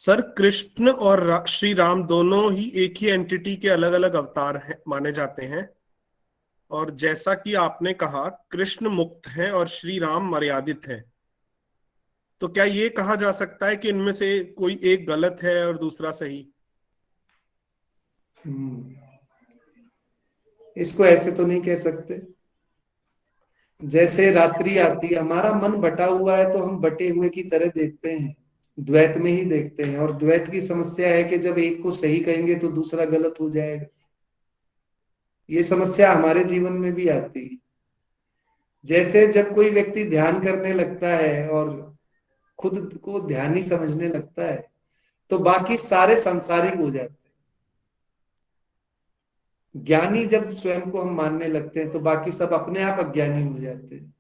Sir, Krishna और श्री राम दोनों ही एक ही एंटिटी के अलग अलग अवतार हैं, माने जाते हैं। और जैसा कि आपने कहा, कृष्ण मुक्त है और श्री राम मर्यादित है। तो क्या ये कहा जा सकता है कि इनमें से कोई एक गलत है और दूसरा सही? इसको ऐसे तो नहीं कह सकते। जैसे रात्रि आती है, हमारा मन बटा हुआ है तो हम बटे हुए की तरह देखते हैं, द्वैत में ही देखते हैं। और द्वैत की समस्या है कि जब एक को सही कहेंगे तो दूसरा गलत हो जाएगा। ये समस्या हमारे जीवन में भी आती है। जैसे जब कोई व्यक्ति ध्यान करने लगता है और खुद को ध्यानी समझने लगता है तो बाकी सारे सांसारिक हो जाते हैं। ज्ञानी जब स्वयं को हम मानने लगते हैं तो बाकी सब अपने आप अज्ञानी हो जाते हैं।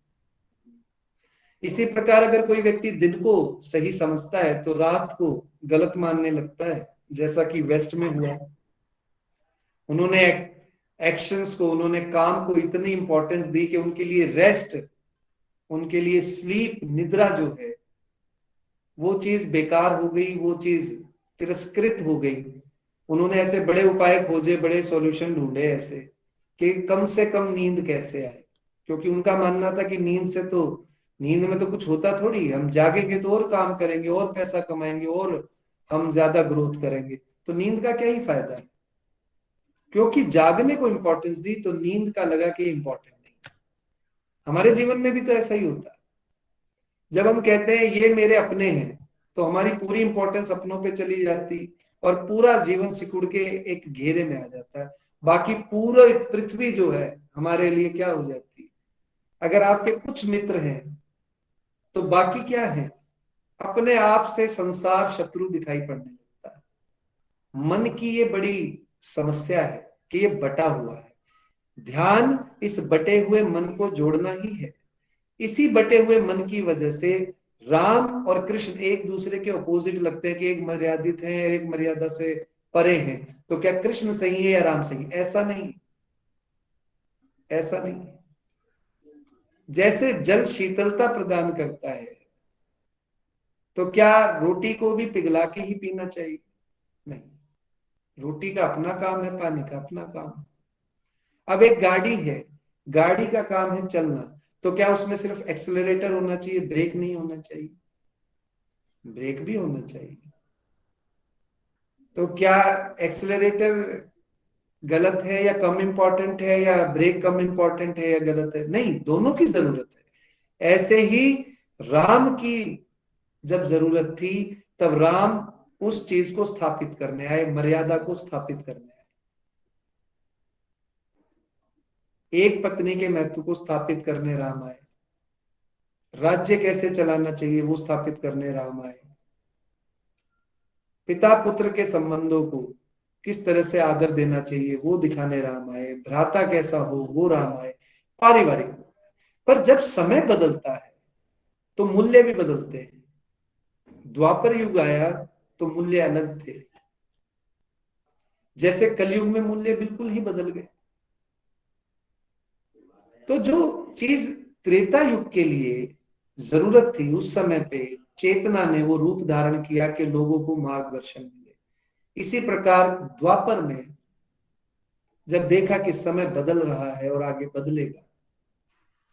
इसी प्रकार अगर कोई व्यक्ति दिन को सही समझता है तो रात को गलत मानने लगता है, जैसा कि वेस्ट में हुआ। उन्होंने एक्शंस को, उन्होंने काम को इतनी इंपॉर्टेंस दी कि उनके लिए रेस्ट, उनके लिए स्लीप, निद्रा जो है वो चीज बेकार हो गई, वो चीज तिरस्कृत हो गई। उन्होंने ऐसे बड़े उपाय खोजे, बड़े सॉल्यूशन ढूंढे ऐसे कि कम से कम नींद कैसे आए। क्योंकि उनका मानना था कि नींद में तो कुछ होता थोड़ी, हम जागेंगे तो और काम करेंगे और पैसा कमाएंगे और हम ज्यादा ग्रोथ करेंगे, तो नींद का क्या ही फायदा है। क्योंकि जागने को इंपॉर्टेंस दी तो नींद का लगा कि इंपॉर्टेंट नहीं। हमारे जीवन में भी तो ऐसा ही होता है। जब हम कहते हैं ये मेरे अपने हैं तो हमारी पूरी इंपॉर्टेंस अपनों पे चली जाती और पूरा जीवन सिकुड़ के एक घेरे में आ जाता है। बाकी पूरा पृथ्वी जो है हमारे लिए क्या हो जाती है। अगर आपके कुछ मित्र हैं तो बाकी क्या है, अपने आप से संसार शत्रु दिखाई पड़ने लगता है। मन की ये बड़ी समस्या है कि ये बटा हुआ है। ध्यान इस बटे हुए मन को जोड़ना ही है। इसी बटे हुए मन की वजह से राम और कृष्ण एक दूसरे के अपोजिट लगते हैं कि एक मर्यादित है और एक मर्यादा से परे हैं। तो क्या कृष्ण सही है या राम सही है? ऐसा नहीं, ऐसा नहीं। जैसे जल शीतलता प्रदान करता है तो क्या रोटी को भी पिघला के ही पीना चाहिए? नहीं, रोटी का अपना काम है, पानी का अपना काम है। अब एक गाड़ी है, गाड़ी का काम है चलना, तो क्या उसमें सिर्फ एक्सेलरेटर होना चाहिए, ब्रेक नहीं होना चाहिए? ब्रेक भी होना चाहिए। तो क्या एक्सेलरेटर गलत है या कम इंपॉर्टेंट है, या ब्रेक कम इंपॉर्टेंट है या गलत है? नहीं, दोनों की जरूरत है। ऐसे ही राम की जब जरूरत थी तब राम उस चीज को स्थापित करने आए, मर्यादा को स्थापित करने आए। एक पत्नी के महत्व को स्थापित करने राम आए, राज्य कैसे चलाना चाहिए वो स्थापित करने राम आए, पिता पुत्र के संबंधों को किस तरह से आदर देना चाहिए वो दिखाने राम आए, भ्राता कैसा हो वो राम आए, पारिवारिक। पर जब समय बदलता है तो मूल्य भी बदलते हैं। द्वापर युग आया तो मूल्य अलग थे, जैसे कलयुग में मूल्य बिल्कुल ही बदल गए। तो जो चीज त्रेता युग के लिए जरूरत थी उस समय पे चेतना ने वो रूप धारण किया कि लोगों को मार्गदर्शन मिले। इसी प्रकार द्वापर में जब देखा कि समय बदल रहा है और आगे बदलेगा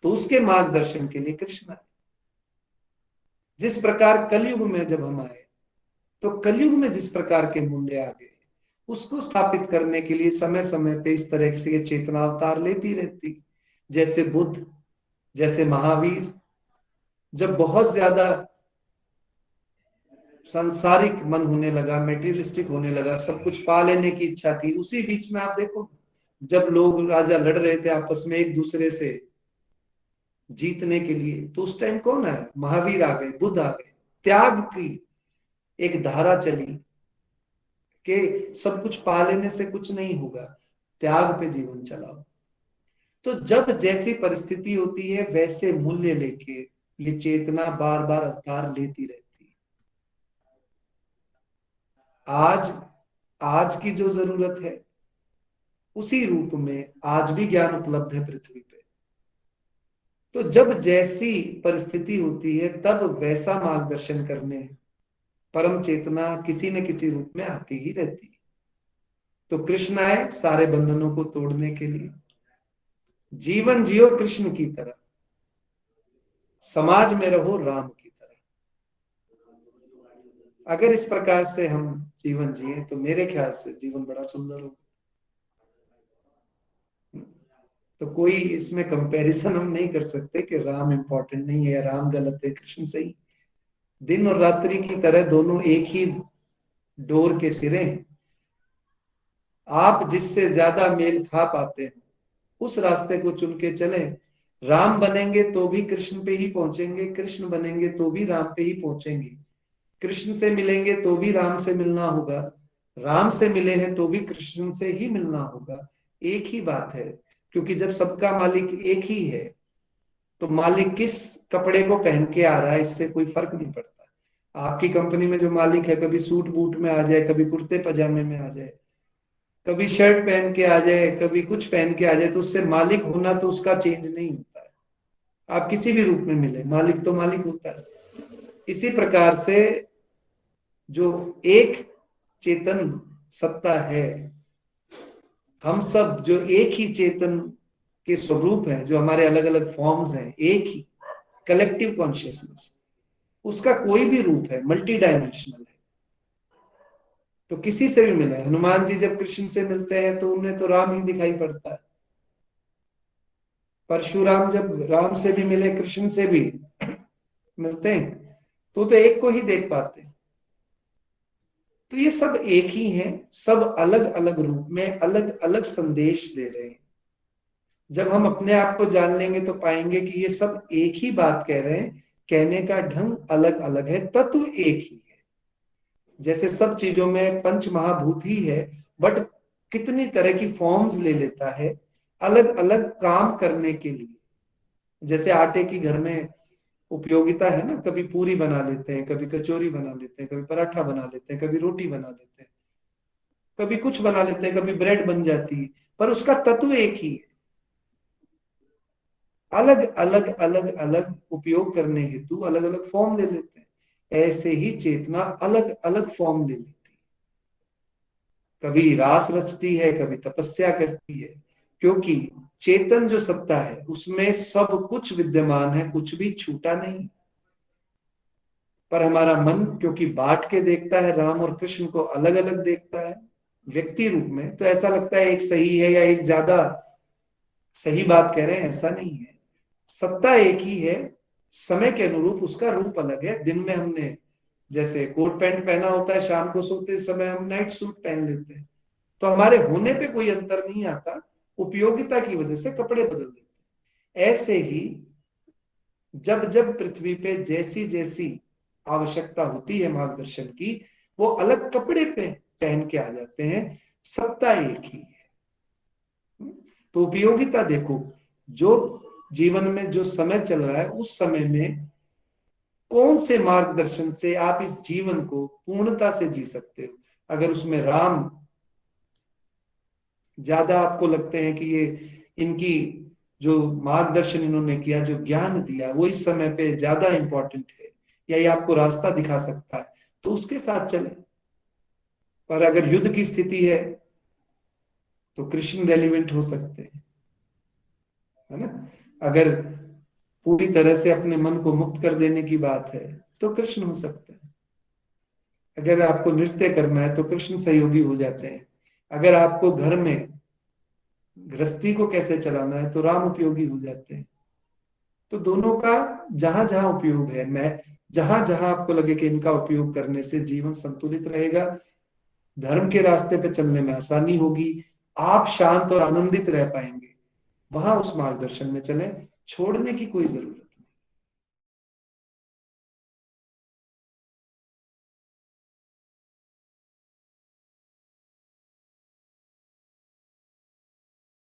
तो उसके मार्गदर्शन के लिए कृष्ण आए। जिस प्रकार कलयुग में जब हम आए तो कलयुग में जिस प्रकार के मूल्य आ गए उसको स्थापित करने के लिए समय समय पे इस तरह से चेतना अवतार लेती रहती। जैसे बुद्ध, जैसे महावीर, जब बहुत ज्यादा सांसारिक मन होने लगा, मेटीरियलिस्टिक होने लगा, सब कुछ पा लेने की इच्छा थी, उसी बीच में आप देखो जब लोग राजा लड़ रहे थे आपस में एक दूसरे से जीतने के लिए, तो उस टाइम कौन आया? महावीर आ गए, बुद्ध आ गए। त्याग की एक धारा चली कि सब कुछ पा लेने से कुछ नहीं होगा, त्याग पे जीवन चलाओ। तो जब जैसी परिस्थिति होती है वैसे मूल्य लेके ये चेतना बार बार अवतार लेती रहती है। आज आज की जो जरूरत है उसी रूप में आज भी ज्ञान उपलब्ध है पृथ्वी पे। तो जब जैसी परिस्थिति होती है तब वैसा मार्गदर्शन करने परम चेतना किसी न किसी रूप में आती ही रहती है। तो कृष्ण आए सारे बंधनों को तोड़ने के लिए। जीवन जियो कृष्ण की तरह, समाज में रहो राम की तरह। अगर इस प्रकार से हम जीवन जिए तो मेरे ख्याल से जीवन बड़ा सुंदर होगा। तो कोई इसमें कंपैरिजन हम नहीं कर सकते कि राम इंपॉर्टेंट नहीं है या राम गलत है, कृष्ण सही। दिन और रात्रि की तरह दोनों एक ही डोर के सिरे हैं। आप जिससे ज्यादा मेल खा पाते हैं उस रास्ते को चुन के चले। राम बनेंगे तो भी कृष्ण पे ही पहुंचेंगे, कृष्ण बनेंगे तो भी राम पे ही पहुंचेंगे। कृष्ण से मिलेंगे तो भी राम से मिलना होगा, राम से मिले हैं तो भी कृष्ण से ही मिलना होगा। एक ही बात है, क्योंकि जब सबका मालिक एक ही है तो मालिक किस कपड़े को पहन के आ रहा है इससे कोई फर्क नहीं पड़ता। आपकी कंपनी में जो मालिक है कभी सूट बूट में आ जाए, कभी कुर्ते पजामे में आ जाए, कभी शर्ट पहन के आ जाए, कभी कुछ पहन के आ जाए, तो उससे मालिक होना तो उसका चेंज नहीं होता है। आप किसी भी रूप में मिले, मालिक तो मालिक होता है। इसी प्रकार से जो एक चेतन सत्ता है, हम सब जो एक ही चेतन के स्वरूप है, जो हमारे अलग अलग फॉर्म्स हैं, एक ही कलेक्टिव कॉन्शियसनेस, उसका कोई भी रूप है, मल्टी डायमेंशनल है। तो किसी से भी मिले, हनुमान जी जब कृष्ण से मिलते हैं तो उन्हें तो राम ही दिखाई पड़ता है। परशुराम जब राम से भी मिले, कृष्ण से भी मिलते हैं तो एक को ही देख पाते हैं। तो ये सब एक ही हैं, सब अलग अलग रूप में अलग अलग संदेश दे रहे हैं। जब हम अपने आप को जान लेंगे तो पाएंगे कि ये सब एक ही बात कह रहे हैं, कहने का ढंग अलग अलग है, तत्व एक ही है। जैसे सब चीजों में पंच महाभूत ही है, बट कितनी तरह की फॉर्म्स ले लेता है अलग अलग काम करने के लिए। जैसे आटे की घर में उपयोगिता है ना, कभी पूरी बना लेते हैं, कभी कचौरी बना लेते हैं, कभी पराठा बना लेते हैं, कभी रोटी बना लेते हैं, कभी कुछ बना लेते हैं, कभी ब्रेड बन जाती है, पर उसका तत्व एक ही है। अलग अलग अलग अलग उपयोग करने हेतु अलग अलग फॉर्म ले लेते हैं। ऐसे ही चेतना अलग अलग फॉर्म ले लेती है। कभी रास रचती है, कभी तपस्या करती है, क्योंकि चेतन जो सत्ता है उसमें सब कुछ विद्यमान है, कुछ भी छूटा नहीं। पर हमारा मन क्योंकि बांट के देखता है, राम और कृष्ण को अलग अलग देखता है व्यक्ति रूप में, तो ऐसा लगता है एक सही है या एक ज्यादा सही बात कह रहे हैं। ऐसा नहीं है, सत्ता एक ही है, समय के अनुरूप उसका रूप अलग है। दिन में हमने जैसे कोट पैंट पहना होता है, शाम को सोते समय हम नाइट सूट पहन लेते हैं, तो हमारे होने पे कोई अंतर नहीं आता, उपयोगिता की वजह से कपड़े बदल देते हैं। ऐसे ही जब जब पृथ्वी पे जैसी जैसी आवश्यकता होती है मार्गदर्शन की, वो अलग कपड़े पे पहन के आ जाते हैं, सत्ता एक ही है। तो उपयोगिता देखो, जो जीवन में जो समय चल रहा है उस समय में कौन से मार्गदर्शन से आप इस जीवन को पूर्णता से जी सकते हो। अगर उसमें राम ज्यादा आपको लगते हैं कि ये इनकी जो मार्गदर्शन इन्होंने किया, जो ज्ञान दिया, वो इस समय पे ज्यादा इंपॉर्टेंट है या ये आपको रास्ता दिखा सकता है, तो उसके साथ चले। पर अगर युद्ध की स्थिति है तो कृष्ण रेलिवेंट हो सकते हैं, है ना। अगर पूरी तरह से अपने मन को मुक्त कर देने की बात है तो कृष्ण हो सकते हैं। अगर आपको नृत्य करना है तो कृष्ण सहयोगी हो जाते हैं। अगर आपको घर में गृहस्थी को कैसे चलाना है तो राम उपयोगी हो जाते हैं। तो दोनों का जहां जहां उपयोग है, मैं जहां जहां आपको लगे कि इनका उपयोग करने से जीवन संतुलित रहेगा, धर्म के रास्ते पे चलने में आसानी होगी, आप शांत और आनंदित रह पाएंगे, वहां उस मार्गदर्शन में चलें, छोड़ने की कोई जरूरत